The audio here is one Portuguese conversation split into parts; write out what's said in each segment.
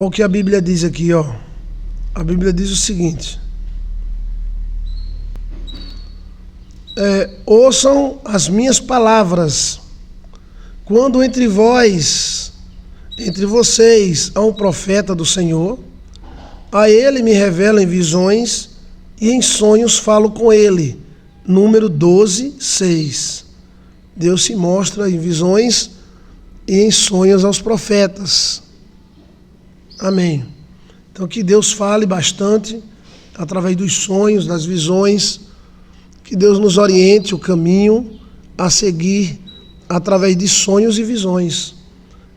O que a Bíblia diz aqui, ó. A Bíblia diz o seguinte: ouçam as minhas palavras. Quando entre vocês, há um profeta do Senhor, a ele me revela em visões e em sonhos falo com ele. Número 12, 6. Deus se mostra em visões e em sonhos aos profetas. Amém. Então que Deus fale bastante através dos sonhos, das visões, que Deus nos oriente o caminho a seguir através de sonhos e visões.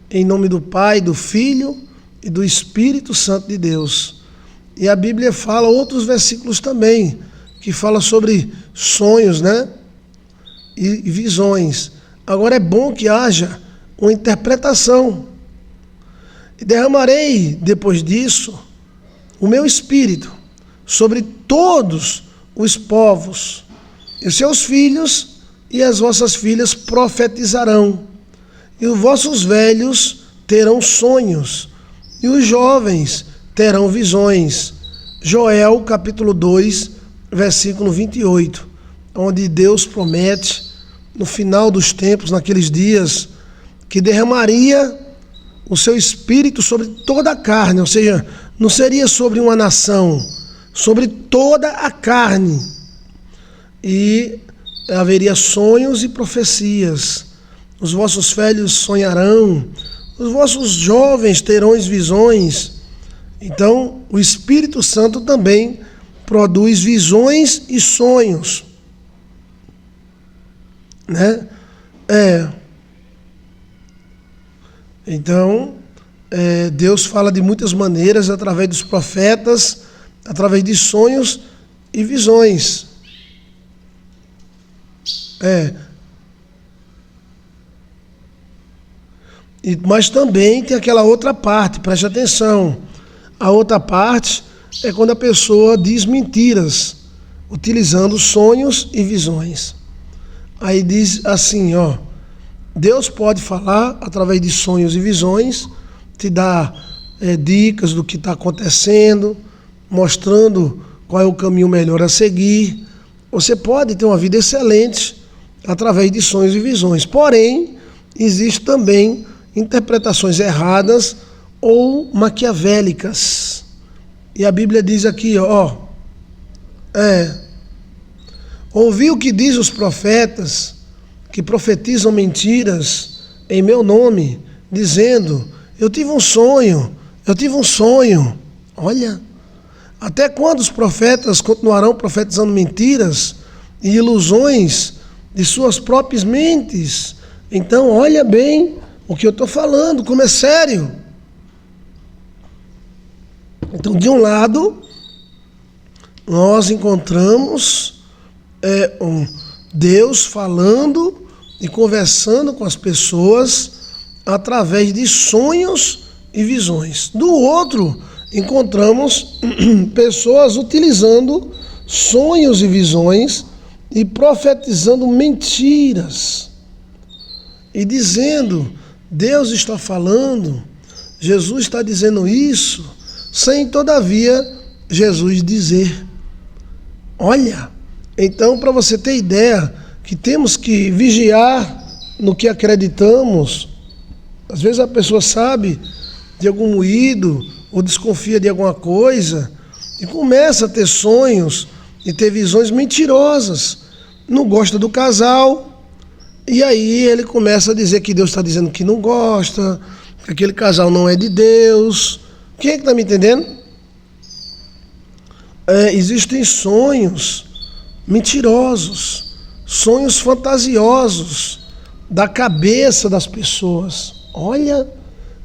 Em nome do Pai, do Filho e do Espírito Santo de Deus. E a Bíblia fala outros versículos também, que fala sobre sonhos, né? E visões. Agora é bom que haja uma interpretação. E derramarei, depois disso, o meu espírito sobre todos os povos. E os seus filhos e as vossas filhas profetizarão. E os vossos velhos terão sonhos. E os jovens terão visões. Joel, capítulo 2, versículo 28. Onde Deus promete, no final dos tempos, naqueles dias, que derramaria o seu espírito sobre toda a carne, ou seja, não seria sobre uma nação, sobre toda a carne. E haveria sonhos e profecias. Os vossos velhos sonharão, os vossos jovens terão visões. Então, o Espírito Santo também produz visões e sonhos, né? Então, Deus fala de muitas maneiras, através dos profetas, através de sonhos e visões. Mas também tem aquela outra parte, preste atenção. A outra parte é quando a pessoa diz mentiras, utilizando sonhos e visões. Aí diz assim, ó: Deus pode falar através de sonhos e visões, te dar dicas do que está acontecendo, mostrando qual é o caminho melhor a seguir. Você pode ter uma vida excelente através de sonhos e visões. Porém, existem também interpretações erradas ou maquiavélicas. E a Bíblia diz aqui, ó: ouvi o que diz os profetas, que profetizam mentiras em meu nome, dizendo, eu tive um sonho. Olha, até quando os profetas continuarão profetizando mentiras e ilusões de suas próprias mentes? Então, olha bem o que eu estou falando, como é sério. Então, de um lado, nós encontramos Deus falando e conversando com as pessoas através de sonhos e visões. Do outro, encontramos pessoas utilizando sonhos e visões e profetizando mentiras e dizendo, Deus está falando, Jesus está dizendo isso, sem todavia Jesus dizer. Olha, então, para você ter ideia que temos que vigiar no que acreditamos. Às vezes a pessoa sabe de algum moído ou desconfia de alguma coisa e começa a ter sonhos e ter visões mentirosas. Não gosta do casal e aí ele começa a dizer que Deus está dizendo que não gosta, que aquele casal não é de Deus. Quem é que está me entendendo? Existem sonhos mentirosos, sonhos fantasiosos da cabeça das pessoas. Olha,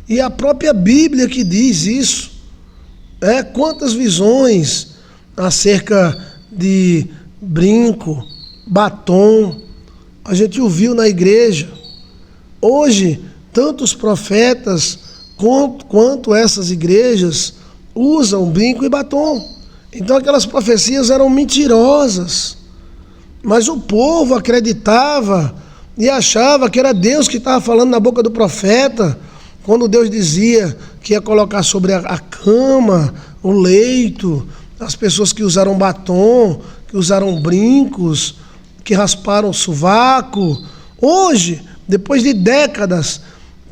e a própria Bíblia que diz isso. Quantas visões acerca de brinco, batom, a gente ouviu na igreja. Hoje, tanto os profetas quanto essas igrejas usam brinco e batom. Então aquelas profecias eram mentirosas, mas o povo acreditava e achava que era Deus que estava falando na boca do profeta, quando Deus dizia que ia colocar sobre a cama, o leito, as pessoas que usaram batom, que usaram brincos, que rasparam o sovaco. Hoje, depois de décadas,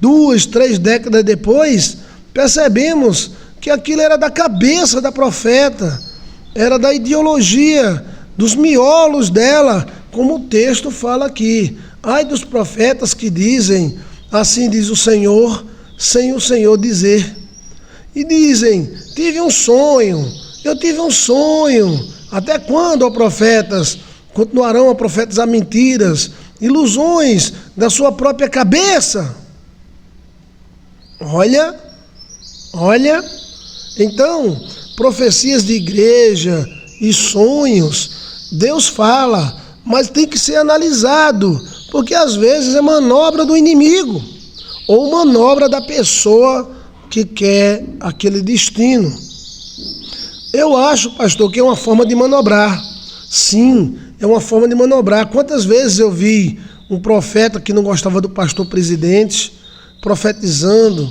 2, 3 décadas depois, percebemos que aquilo era da cabeça da profeta, era da ideologia, dos miolos dela, como o texto fala aqui. Ai dos profetas que dizem, assim diz o Senhor, sem o Senhor dizer. E dizem, tive um sonho, eu tive um sonho. Até quando, ó profetas, continuarão a profetizar mentiras, ilusões da sua própria cabeça? Olha, então, profecias de igreja e sonhos, Deus fala, mas tem que ser analisado, porque às vezes é manobra do inimigo, ou manobra da pessoa que quer aquele destino. Eu acho, pastor, que é uma forma de manobrar. Sim, é uma forma de manobrar. Quantas vezes eu vi um profeta que não gostava do pastor presidente, profetizando,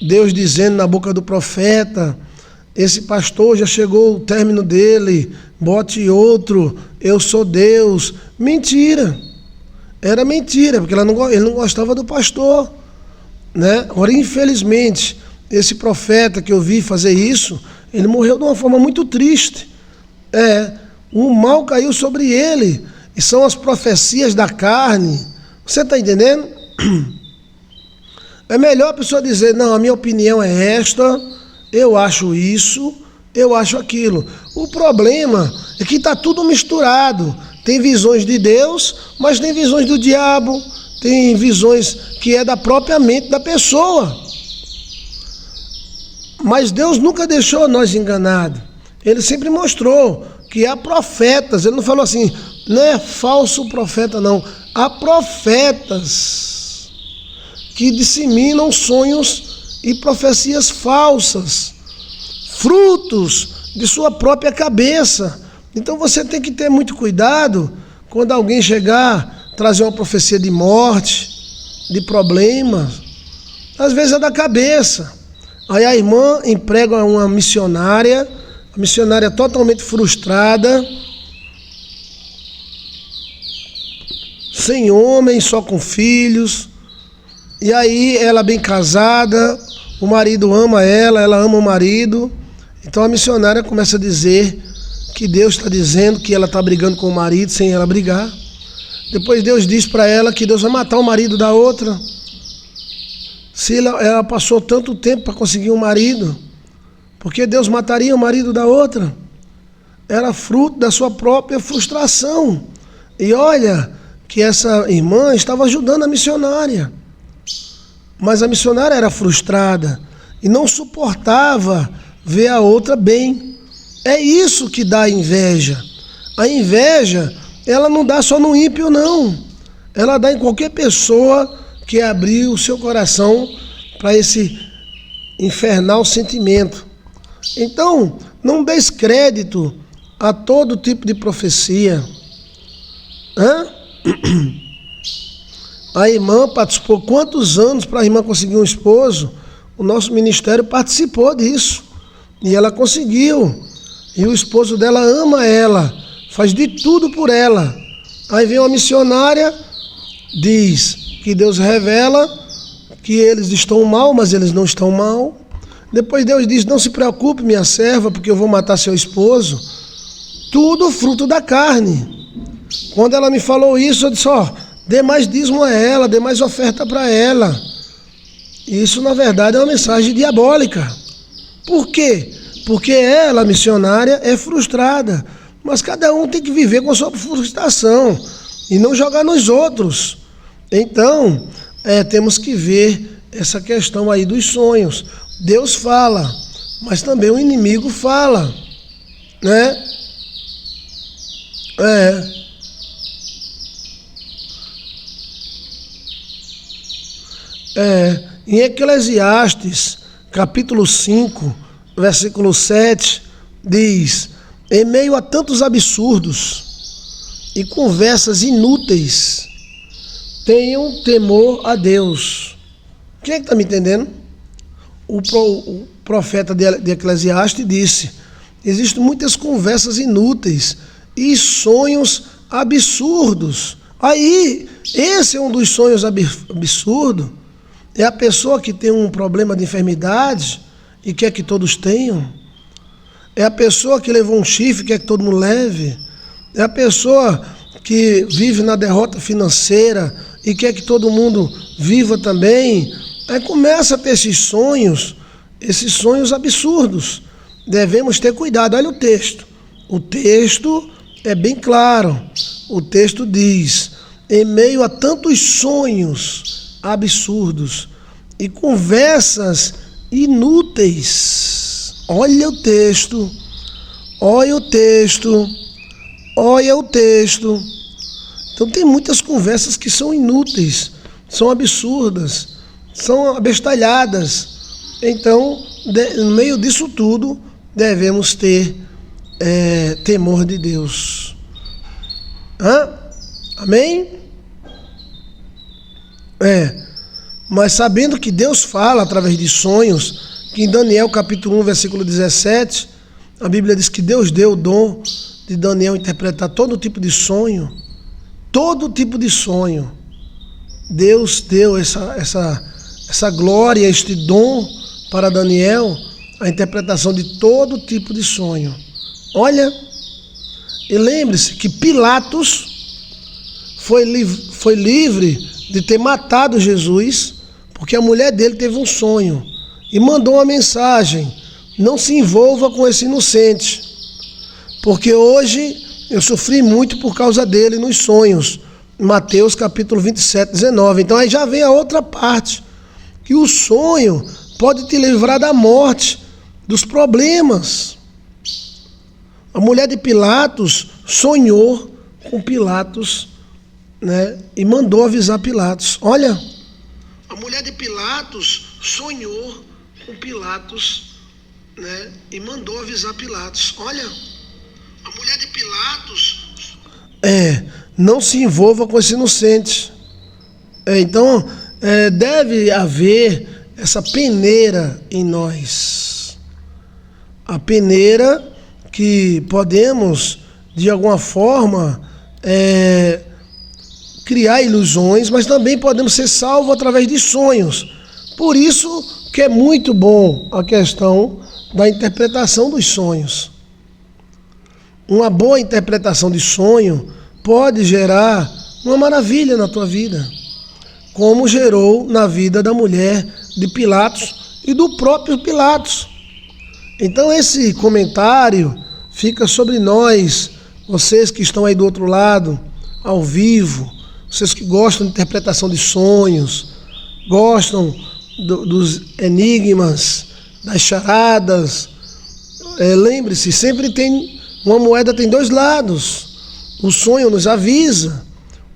Deus dizendo na boca do profeta, esse pastor já chegou o término dele, bote outro, eu sou Deus. Mentira. Era mentira, porque ele não gostava do pastor, né? Agora, infelizmente, esse profeta que eu vi fazer isso, ele morreu de uma forma muito triste. O mal caiu sobre ele, e são as profecias da carne. Você está entendendo? É melhor a pessoa dizer, não, a minha opinião é esta, eu acho isso, eu acho aquilo. O problema é que está tudo misturado. Tem visões de Deus, mas tem visões do diabo, tem visões que é da própria mente da pessoa. Mas Deus nunca deixou nós enganados. Ele sempre mostrou que há profetas. Ele não falou assim, não é falso profeta não. Há profetas que disseminam sonhos e profecias falsas, frutos de sua própria cabeça. Então você tem que ter muito cuidado quando alguém chegar, trazer uma profecia de morte, de problemas. Às vezes é da cabeça. Aí a irmã emprega uma missionária, a missionária totalmente frustrada, sem homem, só com filhos. E aí ela bem casada, o marido ama ela ama o marido. Então a missionária começa a dizer que Deus está dizendo que ela está brigando com o marido sem ela brigar. Depois Deus diz para ela que Deus vai matar o marido da outra. Se ela passou tanto tempo para conseguir um marido, porque Deus mataria o marido da outra? Era fruto da sua própria frustração. E olha que essa irmã estava ajudando a missionária. Mas a missionária era frustrada e não suportava ver a outra bem. É isso que dá inveja. A inveja, ela não dá só no ímpio, não. Ela dá em qualquer pessoa que abrir o seu coração para esse infernal sentimento. Então, não dê crédito a todo tipo de profecia. A irmã participou quantos anos para a irmã conseguir um esposo? O nosso ministério participou disso. E ela conseguiu. E o esposo dela ama ela, faz de tudo por ela. Aí vem uma missionária, diz que Deus revela que eles estão mal, mas eles não estão mal. Depois Deus diz, não se preocupe, minha serva, porque eu vou matar seu esposo. Tudo fruto da carne. Quando ela me falou isso, eu disse, dê mais dízimo a ela, dê mais oferta para ela. Isso, na verdade, é uma mensagem diabólica. Por quê? Porque ela, missionária, é frustrada. Mas cada um tem que viver com a sua frustração e não jogar nos outros. Então, temos que ver essa questão aí dos sonhos. Deus fala, mas também o inimigo fala, né? Em Eclesiastes, capítulo 5, versículo 7, diz, em meio a tantos absurdos e conversas inúteis, tenham temor a Deus. Quem é que está me entendendo? O profeta de Eclesiastes disse: existem muitas conversas inúteis e sonhos absurdos. Aí, esse é um dos sonhos absurdos. É a pessoa que tem um problema de enfermidade e quer que todos tenham. É a pessoa que levou um chifre e quer que todo mundo leve. É a pessoa que vive na derrota financeira e quer que todo mundo viva também. Aí começa a ter esses sonhos absurdos. Devemos ter cuidado. Olha o texto. O texto é bem claro. O texto diz: em meio a tantos sonhos absurdos e conversas inúteis. Olha o texto. Olha o texto. Olha o texto. Então tem muitas conversas que são inúteis, são absurdas, são abestalhadas. Então, no meio disso tudo, devemos ter temor de Deus. Amém? Mas sabendo que Deus fala através de sonhos, que em Daniel capítulo 1, versículo 17, a Bíblia diz que Deus deu o dom de Daniel interpretar todo tipo de sonho. Todo tipo de sonho. Deus deu essa glória, este dom para Daniel, a interpretação de todo tipo de sonho. Olha, e lembre-se que Pilatos foi livre de ter matado Jesus, porque a mulher dele teve um sonho e mandou uma mensagem: não se envolva com esse inocente, porque hoje eu sofri muito por causa dele nos sonhos. Mateus capítulo 27, 19. Então aí já vem a outra parte, que o sonho pode te livrar da morte, dos problemas. A mulher de Pilatos sonhou com Pilatos, né, e mandou avisar Pilatos. Olha, a mulher de Pilatos sonhou com Pilatos, né, e mandou avisar Pilatos. Olha, a mulher de Pilatos não se envolva com esse inocente. Então, deve haver essa peneira em nós. A peneira que podemos, de alguma forma, criar ilusões, mas também podemos ser salvos através de sonhos. Por isso que é muito bom a questão da interpretação dos sonhos. Uma boa interpretação de sonho pode gerar uma maravilha na tua vida, como gerou na vida da mulher de Pilatos e do próprio Pilatos. Então esse comentário fica sobre nós, vocês que estão aí do outro lado, ao vivo, vocês que gostam de interpretação de sonhos, gostam dos enigmas, das charadas. Lembre-se, sempre tem uma moeda, tem dois lados. O sonho nos avisa,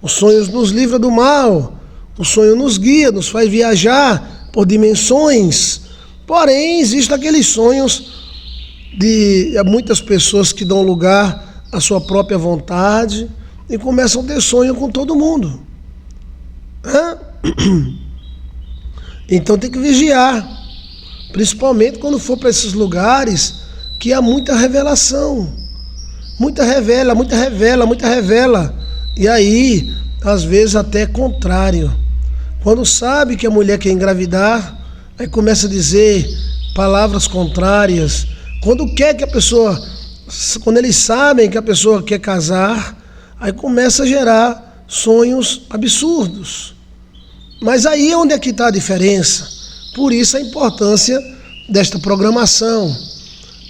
o sonho nos livra do mal, o sonho nos guia, nos faz viajar por dimensões. Porém, existem aqueles sonhos de muitas pessoas que dão lugar à sua própria vontade e começam a ter sonho com todo mundo. Então tem que vigiar, principalmente quando for para esses lugares que há muita revelação. Muita revela. E aí, às vezes até é contrário. Quando sabe que a mulher quer engravidar, aí começa a dizer palavras contrárias. Quando eles sabem que a pessoa quer casar, aí começa a gerar sonhos absurdos. Mas aí é onde é que está a diferença. Por isso a importância desta programação.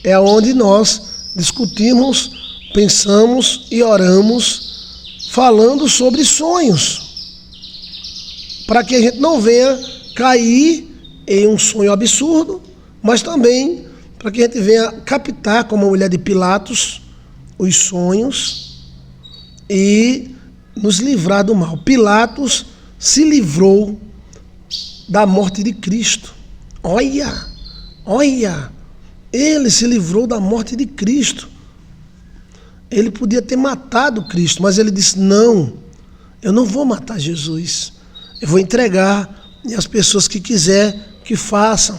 É onde nós discutimos, pensamos e oramos falando sobre sonhos, para que a gente não venha cair em um sonho absurdo, mas também para que a gente venha captar, como a mulher de Pilatos, os sonhos e nos livrar do mal. Pilatos se livrou da morte de Cristo. Olha, ele se livrou da morte de Cristo. Ele podia ter matado Cristo, mas ele disse: não, eu não vou matar Jesus, eu vou entregar e as pessoas que quiser que façam.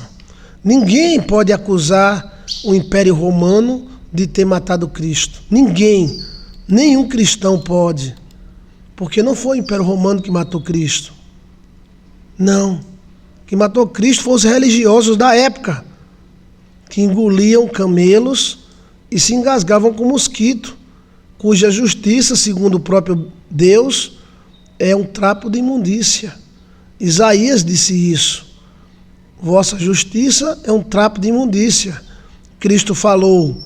Ninguém pode acusar o Império Romano de ter matado Cristo. Ninguém, nenhum cristão pode. Porque não foi o Império Romano que matou Cristo. Não. Que matou Cristo foram os religiosos da época, que engoliam camelos e se engasgavam com mosquito, cuja justiça, segundo o próprio Deus, é um trapo de imundícia. Isaías disse isso. Vossa justiça é um trapo de imundícia. Cristo falou,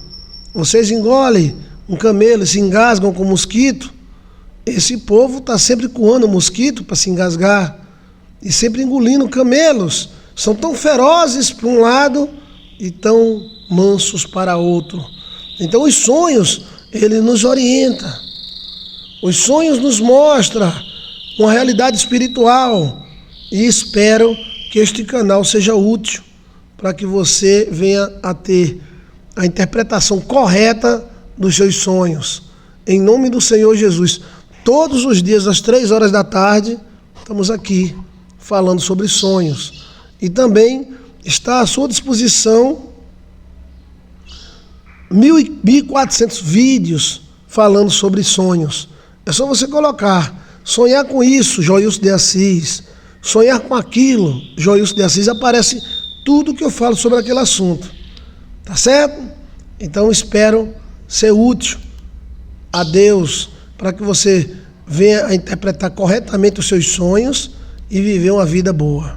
vocês engolem um camelo e se engasgam com mosquito. Esse povo está sempre coando mosquito para se engasgar e sempre engolindo camelos. São tão ferozes para um lado e tão mansos para outro. Então os sonhos, ele nos orienta. Os sonhos nos mostram uma realidade espiritual. E espero que este canal seja útil para que você venha a ter a interpretação correta dos seus sonhos. Em nome do Senhor Jesus. Todos os dias, às 3 horas da tarde, estamos aqui falando sobre sonhos. E também está à sua disposição 1.400 vídeos falando sobre sonhos. É só você colocar, sonhar com isso, Joilson de Assis, sonhar com aquilo, Joilson de Assis, aparece tudo que eu falo sobre aquele assunto. Tá certo? Então espero ser útil a Deus para que você venha a interpretar corretamente os seus sonhos e viver uma vida boa.